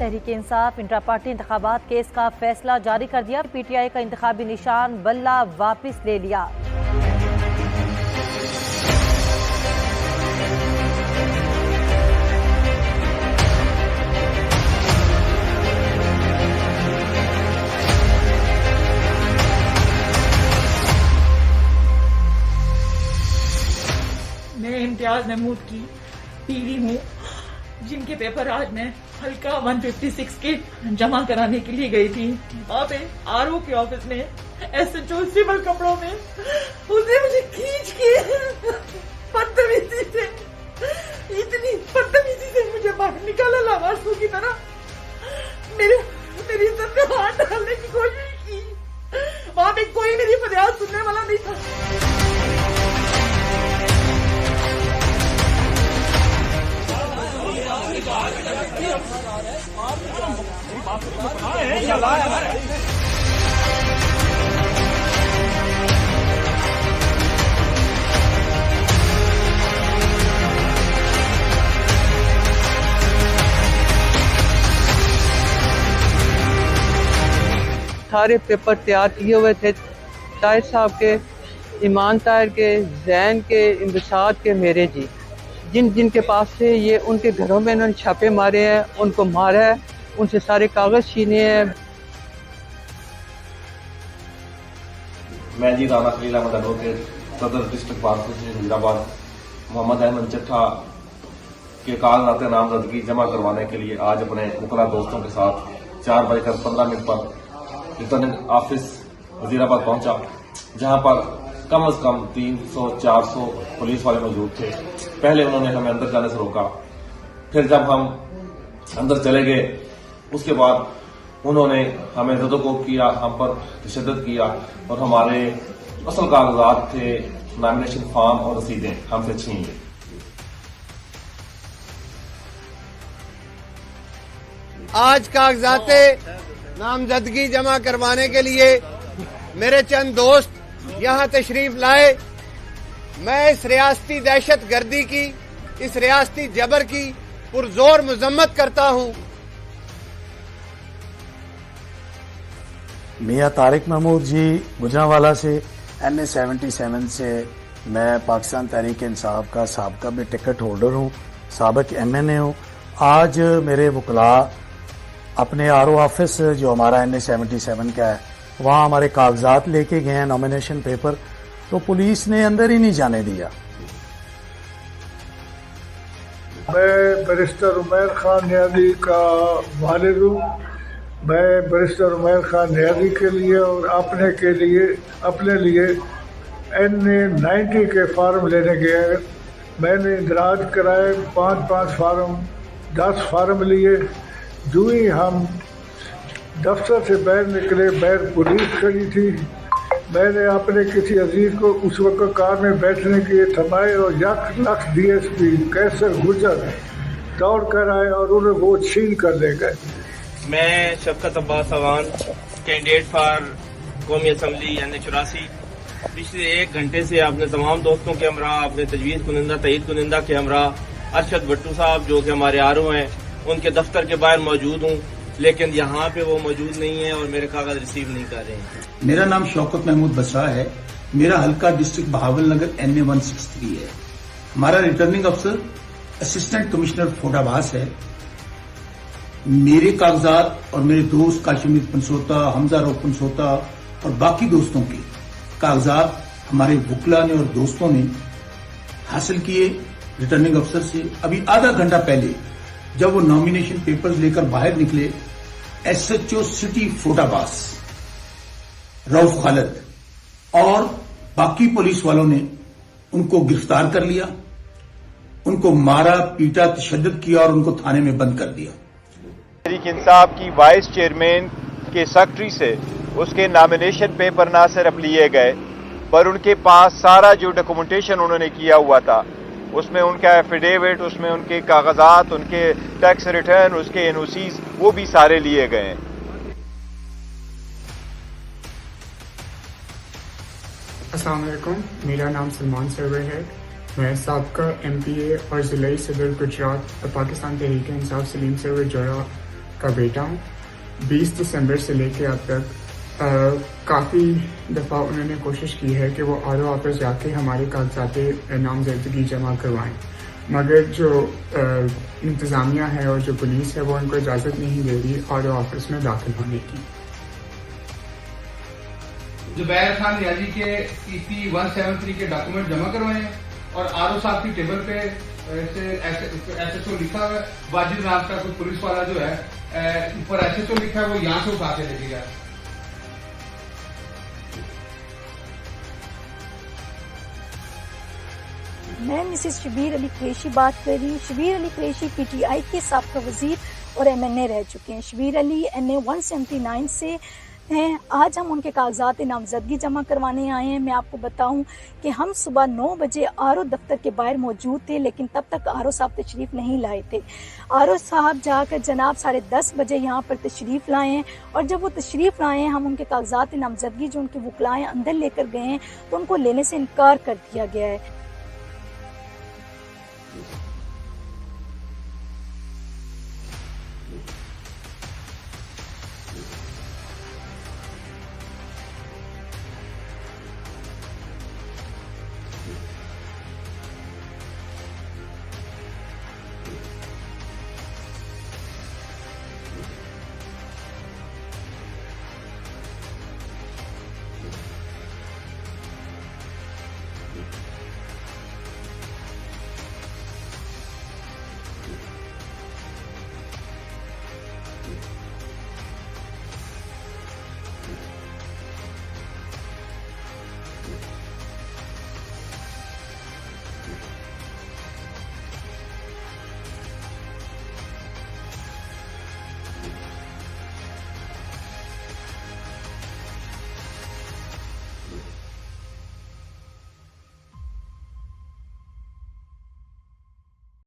Tehreek Insaf intra party इंतखाबात case का फैसला जारी कर दिया। PTI का इंतखाबी निशान बल्ला वापस ले लिया। मैं इम्तियाज महमूद की पीरी हूँ, जिनके पेपर आज मैं हल्का 156 के जमा कराने के लिए गई थी। वहाँ पे RO के ऑफिस में SHO सिविल कपड़ों में उसने मुझे खींच के बदतमीजी से, इतनी बदतमीजी से मुझे बाहर निकाला लावारसों की तरह। मेरी सर में हाथ डालने की कोशिश की। वहाँ पे कोई मेरी फरियाद सुनने वाला नहीं था। सारे पेपर तैयार किए हुए थे, ताहिर साहब के, ईमान ताहिर के, जैन के, इंबसाद के, मेरे जी, जिनके पास से ये उनके घरों में इन्होंने छापे मारे हैं, उनको मारा है, उनसे सारे कागज छीने हैं। मैं जी राना खलील अहमद एडवोकेट, सदर district bar association Hyderabad, Mohammad Ahmed Chattha के कागजात नामजदगी जमा करवाने के लिए आज अपने मुकर्रर दोस्तों के साथ 4:15 पर रिटर्निंग ऑफिस वजीराबाद पहुंचा, जहां पर कम से कम 300-400 पुलिस वाले मौजूद थे। पहले उन्होंने हमें अंदर जाने से रोका, फिर जब हम अंदर चले गए उसके बाद उन्होंने हमें ज़दोकोब किया, हम पर तशद्दुद किया और हमारे असल कागजात थे, नॉमिनेशन फॉर्म और रसीदें हमसे छीन ली। आज कागजाते नामजदगी जमा करवाने के लिए मेरे चंद दोस्त यहाँ तशरीफ लाए। मैं इस रियासती दहशत गर्दी की, इस रियासती जबर की पुरजोर मजम्मत करता हूँ। मियां तारिक महमूद जी गुजरांवाला से, NA 77 से मैं पाकिस्तान तहरीक इंसाफ का साबका में टिकट होल्डर हूँ, साबिक MNA हूँ। आज मेरे वकला अपने RO ऑफिस जो हमारा NA 77 का है, वहाँ हमारे कागजात लेके गए हैं, नॉमिनेशन पेपर, तो पुलिस ने अंदर ही नहीं जाने दिया। मैं बैरिस्टर उमैर खान न्याजी का वालिद हूँ। मैं बैरिस्टर उमैर खान न्याजी के लिए और अपने लिए NA 90 के फार्म लेने गए। मैंने इंदराज कराए, 5 फार्म, 10 फार्म लिए। जो ही हम दफ्तर से बाहर निकले, बाहर पुलिस खड़ी थी। मैंने अपने किसी अजीज को उस वक्त कार में बैठने के लिए थमाए और लख DSP कैसर गुजर दौड़ कर आए और उन्हें वो छीन कर ले गए। मैं शफकत अब्बास अवान, कैंडिडेट फॉर कौमी असम्बली NA 84। पिछले 1 घंटे से अपने तमाम दोस्तों के हमरा, अपने तजवीज़ कुनिंदा, तईद कुनिंदा के हमरा अरशद भट्टू साहब जो कि हमारे RO हैं, उनके दफ्तर के बाहर मौजूद हूँ, लेकिन यहाँ पे वो मौजूद नहीं है और मेरे कागज रिसीव नहीं कर रहे हैं। मेरा नाम शौकत महमूद बसरा है। मेरा हल्का डिस्ट्रिक्ट बहावल नगर NA 163 है। हमारा रिटर्निंग अफसर असिस्टेंट कमिश्नर फोटाबास है। मेरे कागजात और मेरे दोस्त काशिमीर पंसोता, हमजा रोक पंसोता और बाकी दोस्तों के कागजात हमारे वकला ने और दोस्तों ने हासिल किए रिटर्निंग अफसर से। अभी आधा घंटा पहले जब वो नॉमिनेशन पेपर्स लेकर बाहर निकले, SHO सिटी फोटाबास रऊफ खालिद और बाकी पुलिस वालों ने उनको गिरफ्तार कर लिया, उनको मारा, पीटा, तशद्दुद किया और उनको थाने में बंद कर दिया। तहरीक इंसाफ की वाइस चेयरमैन के सेक्रेटरी से उसके नॉमिनेशन पेपर ना सिर्फ लिए गए, पर उनके पास सारा जो डॉक्यूमेंटेशन उन्होंने किया हुआ था, उसमें उनका एफिडेविट, उसमें उनके कागजात, उनके टैक्स रिटर्न, उसके NOCs, वो भी सारे लिए गए हैं। अस्सलाम वालेकुम, मेरा नाम सलमान सरवर है। मैं साबका MPA और ज़िला सदर गुजरात पाकिस्तान तहरीक इंसाफ सलीम सरवर जोया का बेटा हूँ। 20 दिसंबर से लेके अब तक काफ़ी दफ़ा उन्होंने कोशिश की है कि वो आरओ ऑफिस जाके हमारे कागजात नामजदगी जमा करवाएं, मगर जो इंतज़ामिया है और जो पुलिस है वो उनको इजाज़त नहीं दे रही आरओ ऑफिस में दाखिल होने की। जुबैर खान रियाजी के EP 173 के डॉक्यूमेंट जमा करवाए हैं और आरओ साहब की टेबल पे SHO लिखा हुआ है। वाजिद नाम का कोई पुलिस वाला जो है ऊपर SHO लिखा है, वो यहाँ से उठा के लेके गया। मैं मिसेस शबीर अली कुरैशी बात कर रही हूँ। शबीर अली कुरैशी PTI के साबका वजीर और MNA रह चुके हैं। शबीर अली NA 179 से हैं। आज हम उनके कागजात नामजदगी जमा करवाने आए हैं। मैं आपको बताऊं कि हम सुबह 9 बजे आरओ दफ्तर के बाहर मौजूद थे, लेकिन तब तक आरओ साहब तशरीफ नहीं लाए थे। आरओ साहब जाकर जनाब 10:30 बजे यहाँ पर तशरीफ लाए हैं, और जब वो तशरीफ लाए हैं हम उनके कागजात नामजदगी जो उनके वकलाएं अंदर लेकर गए हैं तो उनको लेने से इनकार कर दिया गया है।